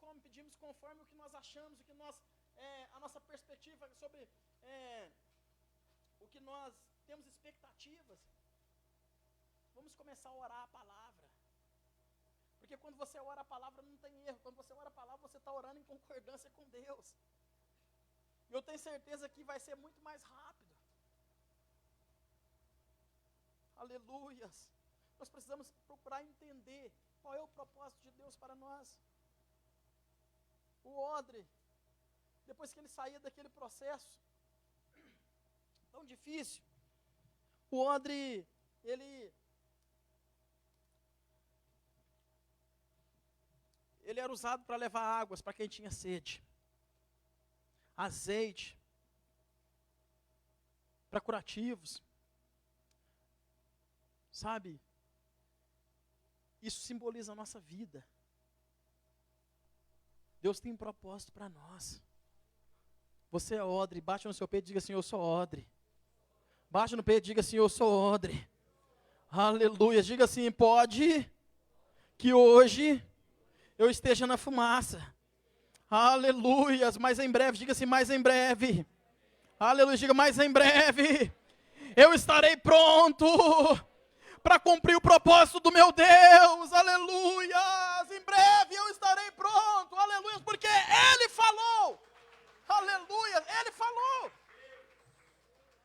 conforme o que nós achamos, o que nós, a nossa perspectiva sobre o que nós temos expectativas. Vamos começar a orar a palavra. Porque quando você ora a palavra não tem erro. Quando você ora a palavra, você está orando em concordância com Deus. E eu tenho certeza que vai ser muito mais rápido. Aleluias. Nós precisamos procurar entender qual é o propósito de Deus para nós. O odre, depois que ele saía daquele processo tão difícil, o odre, ele era usado para levar águas para quem tinha sede, azeite, para curativos, sabe? Isso simboliza a nossa vida. Deus tem um propósito para nós. Você é odre, bate no seu peito e diga assim, eu sou odre. Bate no peito e diga assim, eu sou odre. Aleluia, diga assim, pode que hoje eu esteja na fumaça. Aleluias, mas em breve, diga assim, mais em breve. Aleluia, diga mais em breve. Eu estarei pronto para cumprir o propósito do meu Deus, aleluias, em breve eu estarei pronto, aleluias, porque Ele falou, aleluias, Ele falou,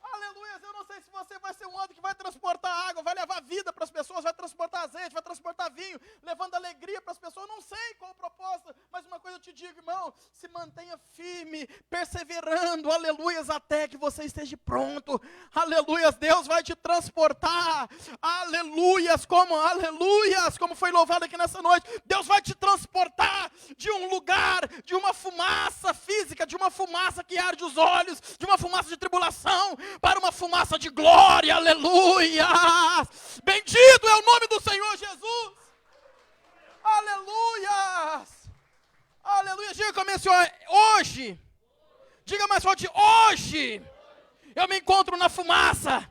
aleluias. Eu não sei se você vai ser um homem que vai transportar água, vai levar vida para as pessoas, vai transportar azeite, vai transportar vinho, levando alegria para as pessoas. Eu não sei qual o propósito, mas uma coisa eu te digo, irmão, se mantenha firme, perseverando, aleluias, até que você esteja pronto, aleluias. Deus vai te transportar, aleluias, como foi louvado aqui nessa noite. Deus vai te transportar de um lugar, de uma fumaça física, de uma fumaça que arde os olhos, de uma fumaça de tribulação, para uma fumaça de glória, aleluia. Bendito é o nome do Senhor Jesus, aleluia, aleluia. Diga comigo, Senhor, hoje, diga mais forte, hoje, eu me encontro na fumaça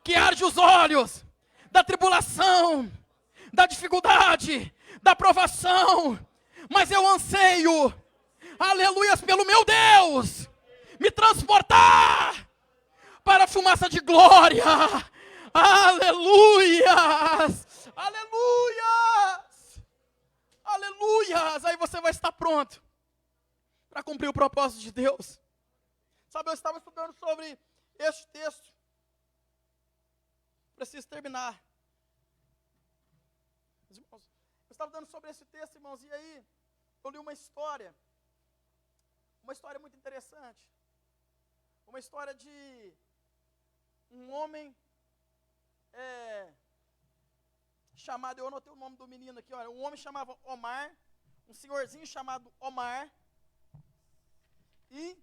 que arde os olhos, da tribulação, da dificuldade, da provação, mas eu anseio, aleluias, pelo meu Deus, me transportar para a fumaça de glória, aleluias, aleluias, aleluias. Aí você vai estar pronto para cumprir o propósito de Deus. Sabe, eu estava estudando sobre este texto, preciso terminar. Irmãos, eu estava dando sobre esse texto, irmãos, e aí eu li uma história muito interessante, uma história de um homem chamado, eu anotei o nome do menino aqui, olha, um homem chamava Omar, um senhorzinho chamado Omar, e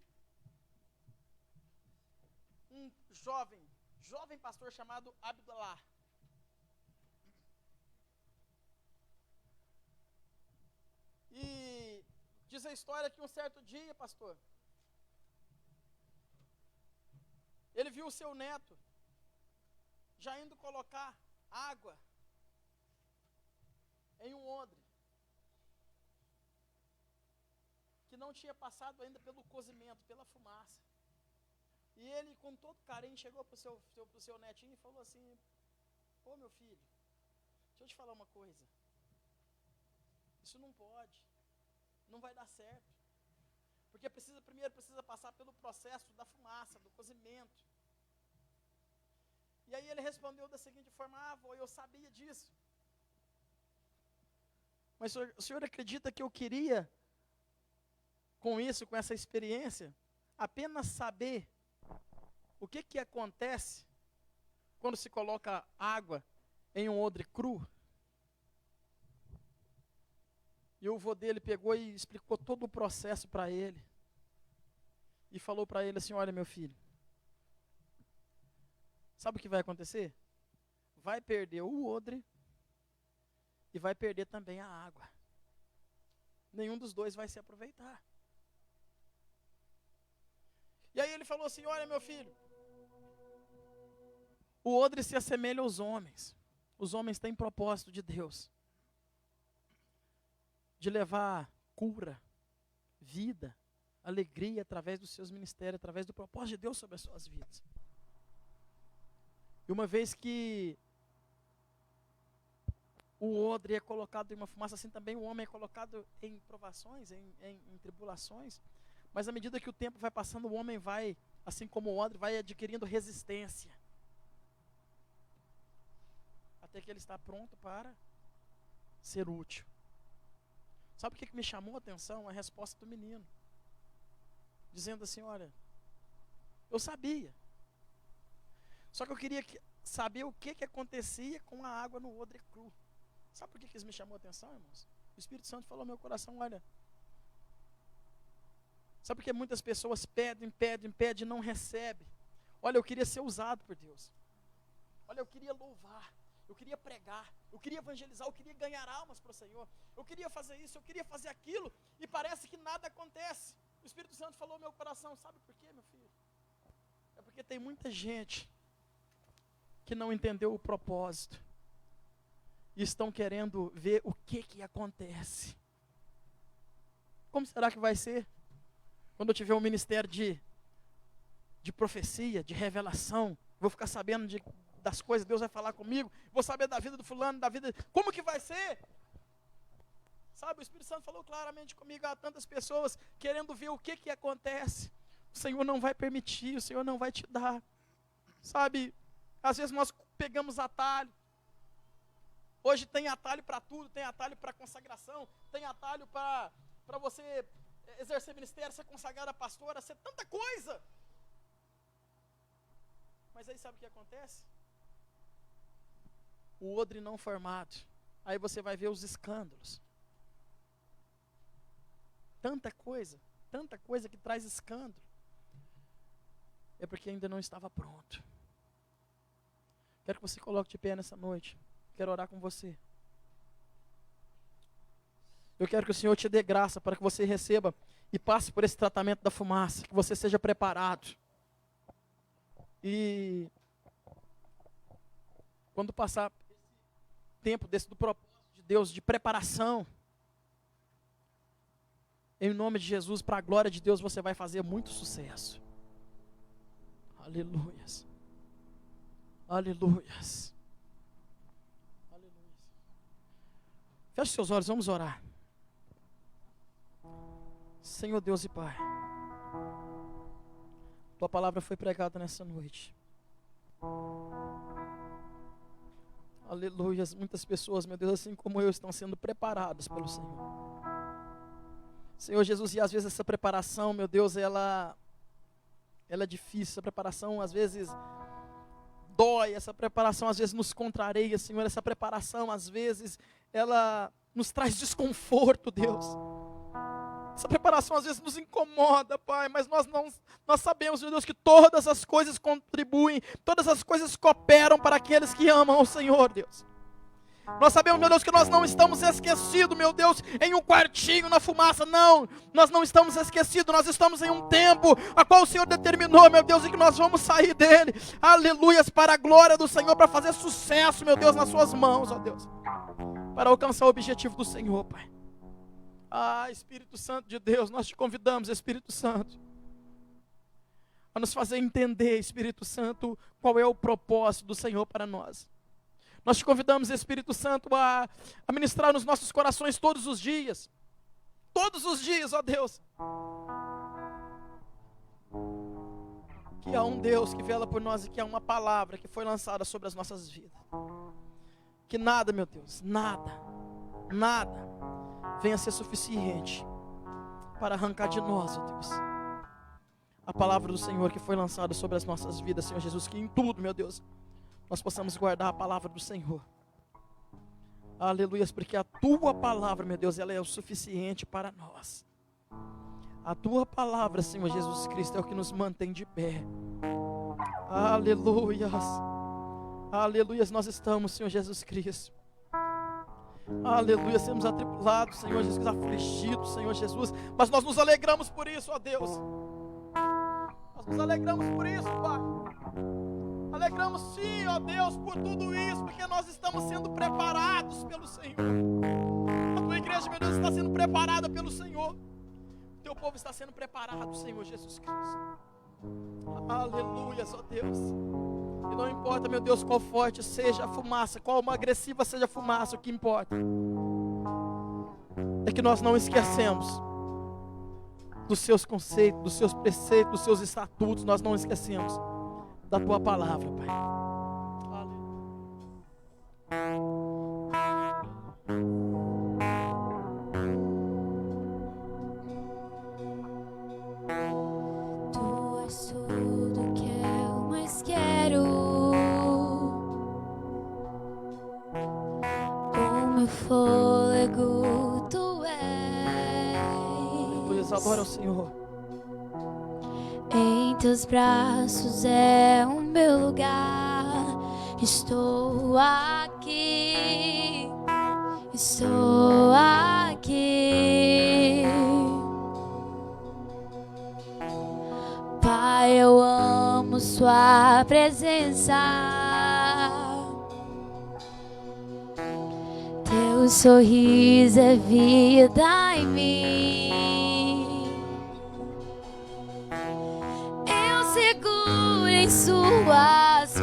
um jovem pastor chamado Abdullah. E diz a história que um certo dia, pastor, ele viu o seu neto já indo colocar água em um odre que não tinha passado ainda pelo cozimento, pela fumaça. E ele, com todo carinho, chegou para o seu netinho e falou assim: ô meu filho, deixa eu te falar uma coisa, isso não pode, não vai dar certo, porque primeiro precisa passar pelo processo da fumaça, do cozimento. E aí ele respondeu da seguinte forma: vô, eu sabia disso, mas o senhor acredita que eu queria, com isso, com essa experiência, apenas saber o que acontece quando se coloca água em um odre cru? E o vô dele pegou e explicou todo o processo para ele. E falou para ele assim: olha meu filho, sabe o que vai acontecer? Vai perder o odre e vai perder também a água. Nenhum dos dois vai se aproveitar. E aí ele falou assim: olha meu filho, o odre se assemelha aos homens. Os homens têm propósito de Deus, de levar cura, vida, alegria através dos seus ministérios, através do propósito de Deus sobre as suas vidas. E uma vez que o odre é colocado em uma fumaça, assim também o homem é colocado em provações, em tribulações. Mas à medida que o tempo vai passando, o homem vai, assim como o odre, vai adquirindo resistência, até que ele está pronto para ser útil. Sabe o que me chamou a atenção? A resposta do menino, dizendo assim: olha, eu sabia, só que eu queria saber o que acontecia com a água no odre cru. Sabe por que isso me chamou a atenção, irmãos? O Espírito Santo falou ao meu coração: olha, sabe por que muitas pessoas pedem e não recebem? Olha, eu queria ser usado por Deus. Olha, eu queria louvar, eu queria pregar, eu queria evangelizar, eu queria ganhar almas para o Senhor, eu queria fazer isso, eu queria fazer aquilo, e parece que nada acontece. O Espírito Santo falou ao meu coração: sabe por quê, meu filho? É porque tem muita gente que não entendeu o propósito e estão querendo ver o que acontece. Como será que vai ser quando eu tiver um ministério de profecia, de revelação, Vou ficar sabendo das coisas, Deus vai falar comigo, vou saber da vida do fulano, da vida, como que vai ser? Sabe, o Espírito Santo falou claramente comigo, há tantas pessoas querendo ver o que acontece. O Senhor não vai permitir, o Senhor não vai te dar. Sabe, às vezes nós pegamos atalho. Hoje tem atalho para tudo, tem atalho para consagração, tem atalho para você exercer ministério, ser consagrada pastora, ser tanta coisa. Mas aí sabe o que acontece? O odre não formado. Aí você vai ver os escândalos. Tanta coisa que traz escândalo. É porque ainda não estava pronto. Quero que você coloque de pé nessa noite. Quero orar com você. Eu quero que o Senhor te dê graça para que você receba e passe por esse tratamento da fumaça, que você seja preparado. E quando passar esse tempo do propósito de Deus, de preparação, em nome de Jesus, para a glória de Deus, você vai fazer muito sucesso. Aleluias. Aleluias. Aleluias. Feche seus olhos, vamos orar. Senhor Deus e Pai, Tua palavra foi pregada nessa noite. Aleluias. Muitas pessoas, meu Deus, assim como eu, estão sendo preparadas pelo Senhor. Senhor Jesus, e às vezes essa preparação, meu Deus, ela é difícil. Essa preparação às vezes dói, essa preparação às vezes nos contraria, Senhor. Essa preparação às vezes ela nos traz desconforto, Deus. Essa preparação às vezes nos incomoda, Pai, mas nós sabemos, meu Deus, que todas as coisas contribuem, todas as coisas cooperam para aqueles que amam o Senhor, Deus. Nós sabemos, meu Deus, que nós não estamos esquecidos, meu Deus, em um quartinho na fumaça, não. Nós não estamos esquecidos, nós estamos em um tempo a qual o Senhor determinou, meu Deus, e que nós vamos sair dele. Aleluias, para a glória do Senhor, para fazer sucesso, meu Deus, nas suas mãos, ó Deus. Para alcançar o objetivo do Senhor, Pai. Ah, Espírito Santo de Deus, nós te convidamos, Espírito Santo, a nos fazer entender, Espírito Santo, qual é o propósito do Senhor para nós. Nós te convidamos, Espírito Santo, a ministrar nos nossos corações todos os dias, ó Deus, que há um Deus que vela por nós e que há uma palavra que foi lançada sobre as nossas vidas. Que nada, meu Deus, nada venha ser suficiente para arrancar de nós, ó Deus, a palavra do Senhor que foi lançada sobre as nossas vidas, Senhor Jesus, que em tudo, meu Deus, nós possamos guardar a palavra do Senhor. Aleluias, porque a Tua palavra, meu Deus, ela é o suficiente para nós. A Tua palavra, Senhor Jesus Cristo, é o que nos mantém de pé. Aleluias. Aleluias, nós estamos, Senhor Jesus Cristo. Aleluia, sermos atribulados, Senhor Jesus, afligidos, Senhor Jesus, mas nós nos alegramos por isso, ó Deus. Nós nos alegramos por isso, Pai. Alegramos sim, ó Deus, por tudo isso, porque nós estamos sendo preparados pelo Senhor. A Tua igreja, meu Deus, está sendo preparada pelo Senhor. O Teu povo está sendo preparado, Senhor Jesus Cristo. Aleluia, ó Deus. E não importa, meu Deus, qual forte seja a fumaça, qual agressiva seja a fumaça, o que importa é que nós não esquecemos dos Seus conceitos, dos Seus preceitos, dos Seus estatutos. Nós não esquecemos da Tua palavra, Pai. Tu és tudo que eu mais quero. O meu fôlego Tu és. Adora o Senhor. Em Teus braços é o meu lugar. Estou aqui. Estou aqui. Pai, eu amo Sua presença. Teu sorriso é vida em mim. Eu seguro em Suas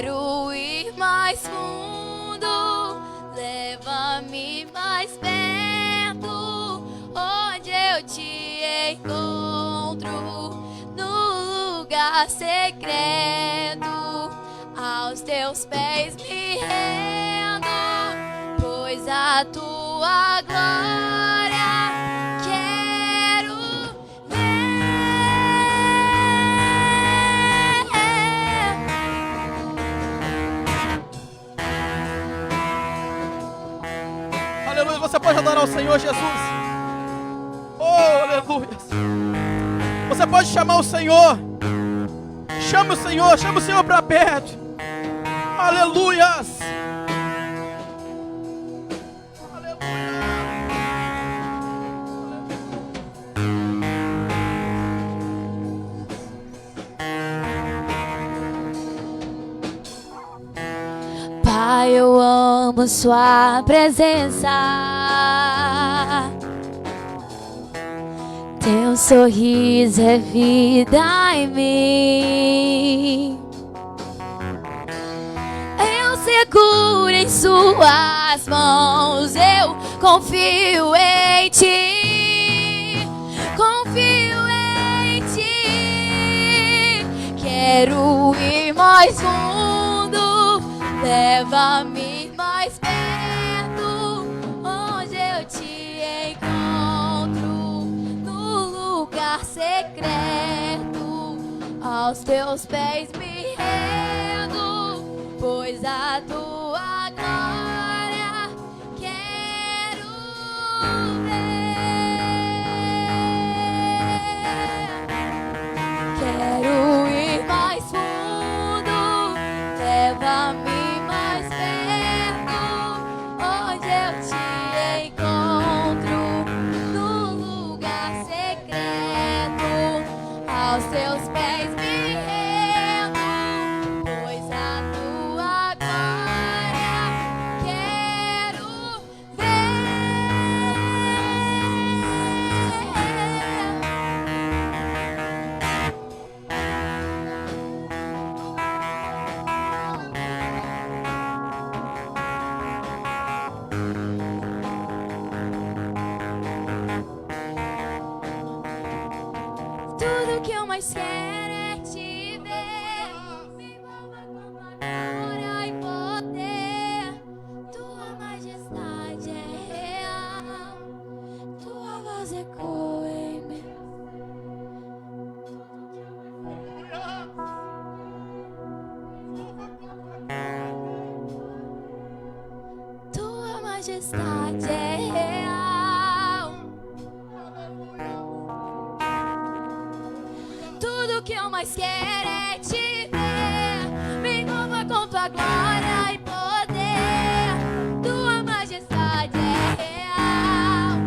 Quero ir mais fundo, leva-me mais perto, onde eu te encontro, no lugar secreto, aos teus pés me rendo, pois a tua glória quero ver. Aleluia. Você pode adorar o Senhor Jesus. Oh, aleluia. Você pode chamar o Senhor. Chama o Senhor para perto. Aleluias. Pai, eu amo sua presença. Teu sorriso é vida em mim. Eu seguro em suas mãos. Eu confio em ti. Confio em ti. Quero ir mais fundo. Leva-me mais perto, onde eu te encontro, no lugar secreto, aos teus pés me rendo, pois a tua glória quero ver. Quero ir mais fundo, leva-me mais perto, onde eu te encontro, no lugar secreto, aos teus pés me rendo, pois a tua glória quero ver. Tudo que eu mais quero é te ver. Me envolva com tua glória e poder. Tua majestade é real. Tua voz ecoa em mim. Tua majestade é real. Tudo que eu mais quero é te ver. Me envolva com tua glória e poder. Tua majestade é real.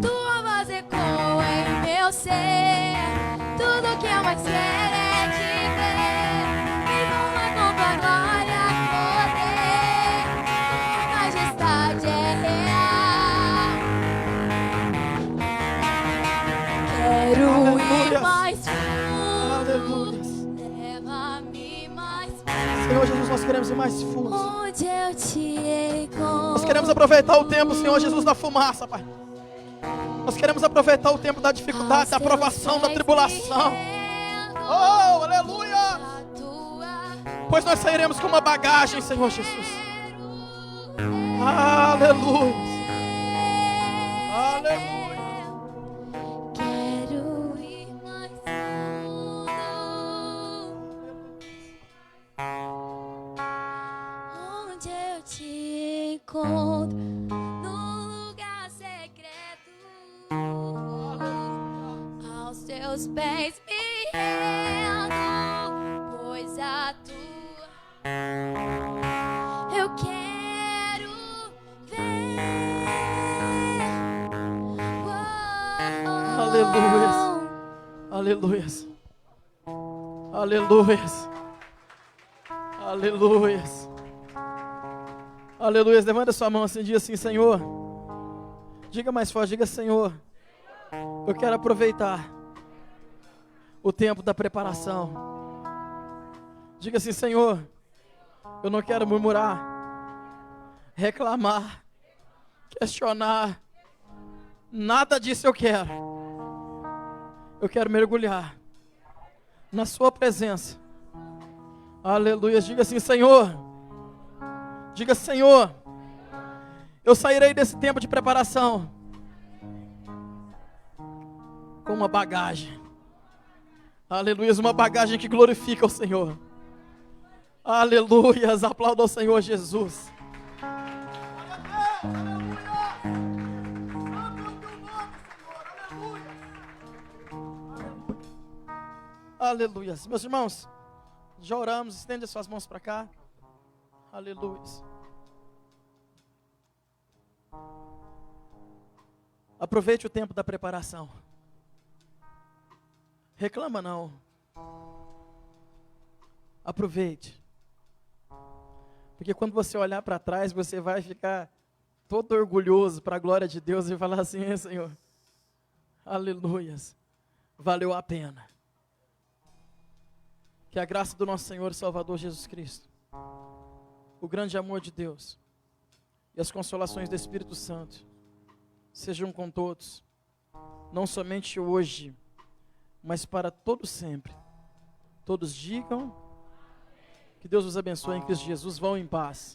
Tua voz ecoa em meu ser. Tudo que eu mais quero é te ver. Me envolva com tua glória e poder. Tua majestade é real. Quero ir mais fundo. Leva-me mais fundo, Senhor Jesus, nós queremos ir mais fundo. onde eu te encontro. Nós queremos aproveitar o tempo, Senhor Jesus, da fumaça, Pai. Nós queremos aproveitar o tempo da dificuldade, da aprovação, da tribulação. Oh, aleluia! Pois nós sairemos com uma bagagem, Senhor Jesus. Aleluia! Aleluia! Quero ir mais fundo, onde eu te encontro, no lugar secreto, aos teus pés me rendo, pois a tua eu quero ver. Aleluias. Aleluias. Aleluias. Aleluias. Aleluias. Levanta sua mão assim e diga assim: Senhor. Diga mais forte, diga: Senhor, eu quero aproveitar o tempo da preparação. Diga assim: Senhor, Eu não quero murmurar, reclamar, questionar. Nada disso eu quero. Eu quero mergulhar na sua presença. Aleluia. Diga assim: Senhor. Diga: Senhor, eu sairei desse tempo de preparação com uma bagagem. Aleluia. Uma bagagem que glorifica o Senhor. Aleluia. Aplauda ao Senhor Jesus. Aleluia. Meus irmãos, já oramos, estende as suas mãos para cá. Aleluia. Aproveite o tempo da preparação. Reclama não. Aproveite. Porque quando você olhar para trás, você vai ficar todo orgulhoso para a glória de Deus e falar assim: Senhor, aleluias, valeu a pena. Que a graça do nosso Senhor e Salvador Jesus Cristo, o grande amor de Deus e as consolações do Espírito Santo sejam com todos, não somente hoje, mas para todos sempre. Todos digam: que Deus os abençoe em Cristo Jesus. Vão em paz.